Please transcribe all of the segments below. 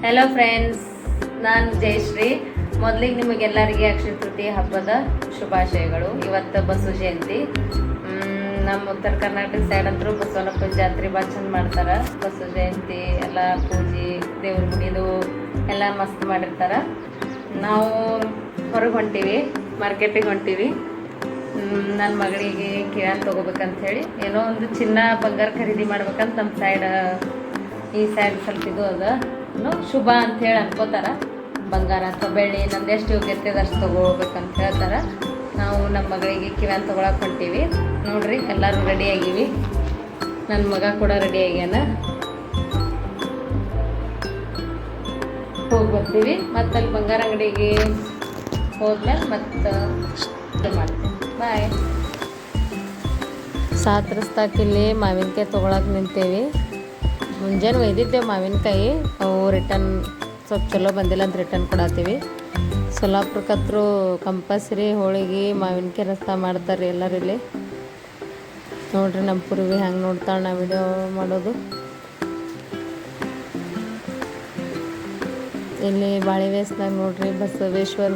Hello friends, ನಾನು ಜಯಶ್ರೀ. ಮೊದಲಿಗೆ ನಿಮಗೆಲ್ಲರಿಗೆ ಅಕ್ಷಯ ತೃತೀಯ ಹಬ್ಬದ ಶುಭಾಶಯಗಳು. ಇವತ್ತು ಬಸವ ಜಯಂತಿ. ನಮ್ಮ ಉತ್ತರ ಕರ್ನಾಟಕ ಸೈಡ್ ಅಂತೂ ಬಸವನಪ್ಪನ ಜಾತ್ರೆ ಭಾಳ ಚಂದ ಮಾಡ್ತಾರೆ. ಬಸವ ಜಯಂತಿ ಎಲ್ಲ ಪೂಜೆ, ದೇವ್ರ ಗುಡಿದು ಎಲ್ಲ ಮಸ್ತ್ ಮಾಡಿರ್ತಾರೆ. ನಾವು ಹೊರಗೆ ಹೊಂಟೀವಿ, ಮಾರ್ಕೆಟಿಗೆ ಹೊಂಟೀವಿ. ನನ್ನ ಮಗಳಿಗೆ ಕಿರಾಣಿ ತೊಗೋಬೇಕಂಥೇಳಿ ಏನೋ ಒಂದು ಚಿನ್ನ ಬಂಗಾರ ಖರೀದಿ ಮಾಡ್ಬೇಕಂತ ನಮ್ಮ ಸೈಡ್, ಈ ಸೈಡ್ ಸ್ವಲ್ಪ ಇದು ಅದ ಶುಭ ಅಂಥೇಳಿ ಅನ್ಕೋತಾರೆ. ಬಂಗಾರ ಅಥವಾ ಬೆಳ್ಳಿ ನಮ್ದು ಎಷ್ಟು ಯೋಗ್ಯತೆ ಅಷ್ಟು ತೊಗೋಬೇಕಂತ ಹೇಳ್ತಾರೆ. ನಾವು ನಮ್ಮ ಮಗಳಿಗೆ ಕಿರಾಣಿ ತೊಗೊಳಕ್ಕೆ ಹೊಂಟೀವಿ. ನೋಡ್ರಿ, ಎಲ್ಲರೂ ರೆಡಿ ಆಗೀವಿ. ನನ್ನ ಮಗ ಕೂಡ ರೆಡಿ ಆಗ್ಯಾನ. ಹೋಗಿ ಬರ್ತೀವಿ. ಮತ್ತು ಅಲ್ಲಿ ಬಂಗಾರ ಅಂಗಡಿಗೆ ಹೋದ್ಮೇಲೆ ಮತ್ತು ಮಾಡ್ತೀವಿ. ಬಾಯ್. ಸಾತ್ ರಸ್ತಾಕಿಲ್ಲಿ ಮಾವಿನಕಾಯಿ ತೊಗೊಳಕ್ಕೆ ನಿಂತೇವಿ. ಮುಂಜಾನೆ ಒಯ್ದಿದ್ದೇವೆ ಮಾವಿನಕಾಯಿ. ಅವು ರಿಟರ್ನ್ ಸ್ವಲ್ಪ ಚಲೋ ಬಂದಿಲ್ಲ ಅಂತ ರಿಟರ್ನ್ ಕೊಡತ್ತೀವಿ. ಸೊಲ್ಲಾಪುರಕ್ಕಂತರೂ ಕಂಪಲ್ಸರಿ ಹೋಳಿಗೆ ಮಾವಿನಕಾಯಿ ರಸ ಮಾಡ್ತಾರೆ ಎಲ್ಲರೂ ಇಲ್ಲಿ. ನೋಡ್ರಿ, ನಮ್ಮ ಪೂರ್ವಿ ಹಂಗೆ ನೋಡ್ತಾಳೆ ನಾ ವಿಡಿಯೋ ಮಾಡೋದು. ಇಲ್ಲಿ ಬಾಳೆ ವೇಸ್ನಾಗ ನೋಡ್ರಿ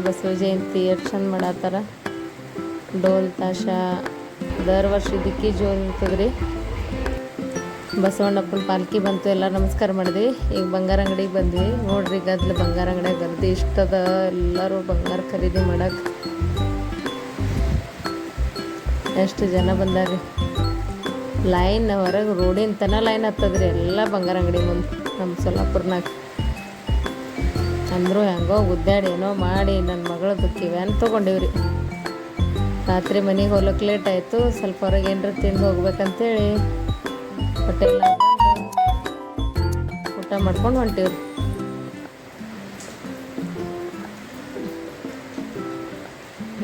ಬಸವ ಜಯಂತಿ ಎಷ್ಟು ಚಂದ ಮಾಡತ್ತಾರ. ಡೋಲ್ ತಾಶ ದರ್ ವರ್ಷ ಇದಕ್ಕೆ ಜೋರು ಇರ್ತದ್ರಿ. ಬಸವಣ್ಣಪ್ಪನ ಪಾಲ್ಕಿ ಬಂತು, ಎಲ್ಲ ನಮಸ್ಕಾರ ಮಾಡಿದ್ವಿ. ಈಗ ಬಂಗಾರ ಅಂಗಡಿಗೆ ಬಂದ್ವಿ. ನೋಡ್ರಿ, ಗದ್ಲು ಬಂಗಾರ ಅಂಗಡಿಯಾಗ ಗರ್ದಿ ಇಷ್ಟದ. ಎಲ್ಲರೂ ಬಂಗಾರ ಖರೀದಿ ಮಾಡಕ್ಕೆ ಎಷ್ಟು ಜನ ಬಂದಾರ್ರಿ. ಲೈನ್ ಹೊರಗೆ ರೋಡಿನ ತನ ಲೈನ್ ಹತ್ತದ್ರಿ ಎಲ್ಲ ಬಂಗಾರ ಅಂಗಡಿ ಮುಂದೆ ನಮ್ಮ ಸೊಲ್ಲಾಪುರ್ನಾಗ. ಅಂದರೂ ಹೆಂಗೋ ಗುದ್ದಾಡಿ ಏನೋ ಮಾಡಿ ನನ್ನ ಮಗಳದ್ದು ಕಿವ್ಯಾನ್ ತೊಗೊಂಡಿವ್ರಿ. ರಾತ್ರಿ ಮನೆಗೆ ಹೋಗ್ಲಿಕ್ಕೆ ಲೇಟ್ ಆಯಿತು. ಸ್ವಲ್ಪ ಹೊರಗೆ ಏನರ ತಿಂದು ಹೋಗ್ಬೇಕಂತೇಳಿ ಹೋಟೆಲ್ ಊಟ ಮಾಡ್ಕೊಂಡು ಹೊಂಟೀವ್ರಿ.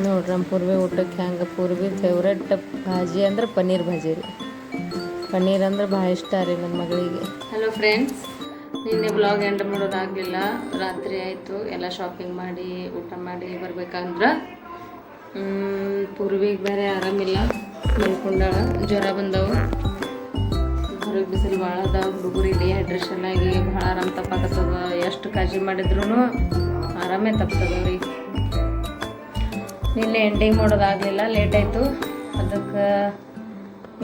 ನೋಡ್ರಿ, ನಮ್ಮ ಪೂರ್ವಿ ಊಟಕ್ಕೆ ಹೆಂಗೆ. ಪೂರ್ವಿ ಫೇವ್ರೆಟ್ ಭಾಜಿ ಅಂದ್ರೆ ಪನ್ನೀರ್ ಭಾಜಿ ರೀ. ಪನ್ನೀರ್ ಅಂದ್ರೆ ಭಾಳ ಇಷ್ಟ ರೀ ನನ್ನ ಮಗಳಿಗೆ. ಹಲೋ ಫ್ರೆಂಡ್ಸ್, ನಿನ್ನೆ ಬ್ಲಾಗ್ ಎಂಡ್ ಮಾಡೋದಾಗಲಿಲ್ಲ. ರಾತ್ರಿ ಆಯಿತು. ಎಲ್ಲ ಶಾಪಿಂಗ್ ಮಾಡಿ ಊಟ ಮಾಡಿ ಬರ್ಬೇಕಂದ್ರೆ ಪೂರ್ವಿಗೆ ಬೇರೆ ಆರಾಮಿಲ್ಲ, ಮಲ್ಕೊಂಡಾಳ. ಜ್ವರ ಬಂದವು. ಹೊರಗೆ ಬಿಸಿಲು ಭಾಳ ಅದ. ಹುಡುಗರು ಡಿಹೈಡ್ರೇಷನ್ ಆಗಿ ಭಾಳ ಆರಾಮ ತಪ್ಪಾಕತ್ತದ. ಎಷ್ಟು ಕಾಳಜಿ ಮಾಡಿದ್ರೂ ಆರಾಮೇ ತಪ್ತದವ್ರಿ. ನಿನ್ನೆ ಎಂಡಿಂಗ್ ಮಾಡೋದಾಗಲಿಲ್ಲ, ಲೇಟ್ ಆಯಿತು. ಅದಕ್ಕೆ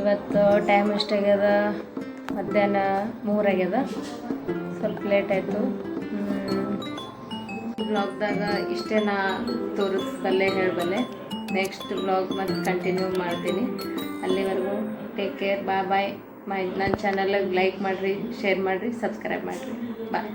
ಇವತ್ತು ಟೈಮ್ ಎಷ್ಟಾಗ್ಯದ? ಮಧ್ಯಾಹ್ನ 3 ಆಗ್ಯದ. ಸ್ವಲ್ಪ ಲೇಟ್ ಆಯಿತು. ಬ್ಲಾಗ್ದಾಗ ಇಷ್ಟೇ ನಾ ತೋರಿಸ್ಬಲ್ಲೆ, ಹೇಳಬಲ್ಲೆ. ನೆಕ್ಸ್ಟ್ ಬ್ಲಾಗ್ ಮತ್ತು ಕಂಟಿನ್ಯೂ ಮಾಡ್ತೀನಿ. ಅಲ್ಲಿವರೆಗೂ ಟೇಕ್ ಕೇರ್. ಬಾಯ್. ನನ್ನ ಚಾನಲ್ಗೆ ಲೈಕ್ ಮಾಡಿರಿ, ಶೇರ್ ಮಾಡಿರಿ, ಸಬ್ಸ್ಕ್ರೈಬ್ ಮಾಡಿರಿ. ಬಾಯ್.